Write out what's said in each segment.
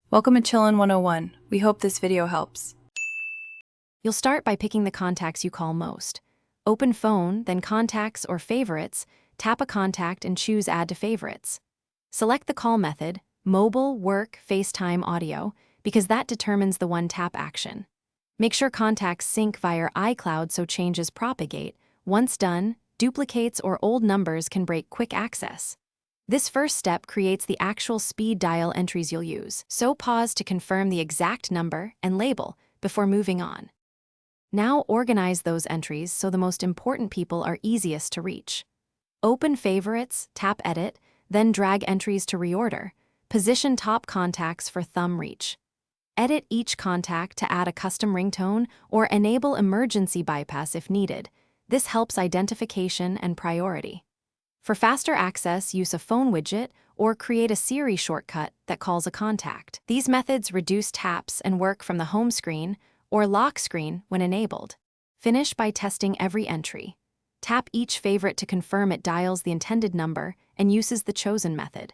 Welcome to Chillin' 101. We hope this video helps. You'll start by picking the contacts you call most. Open Phone, then Contacts or Favorites, tap a contact and choose Add to Favorites. Select the call method, mobile, work, FaceTime, audio, because that determines the one-tap action. Make sure contacts sync via iCloud so changes propagate. Once done, duplicates or old numbers can break quick access. This first step creates the actual speed dial entries you'll use, so pause to confirm the exact number and label before moving on. Now organize those entries so the most important people are easiest to reach. Open Favorites, tap Edit, then drag entries to reorder. Position top contacts for thumb reach. Edit each contact to add a custom ringtone or enable emergency bypass if needed. This helps identification and priority. For faster access, use a phone widget or create a Siri shortcut that calls a contact. These methods reduce taps and work from the home screen or lock screen when enabled. Finish by testing every entry. Tap each favorite to confirm it dials the intended number and uses the chosen method.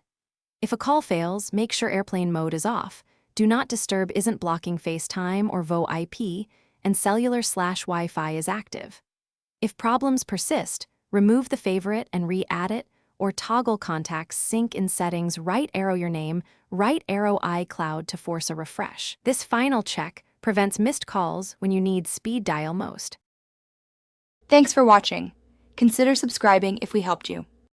If a call fails, make sure airplane mode is off. Do Not Disturb isn't blocking FaceTime or VoIP, and cellular/Wi-Fi is active. If problems persist, remove the favorite and re-add it, or toggle contacts sync in settings, right arrow your name, right arrow iCloud to force a refresh. This final check prevents missed calls when you need speed dial most. Thanks for watching. Consider subscribing if we helped you.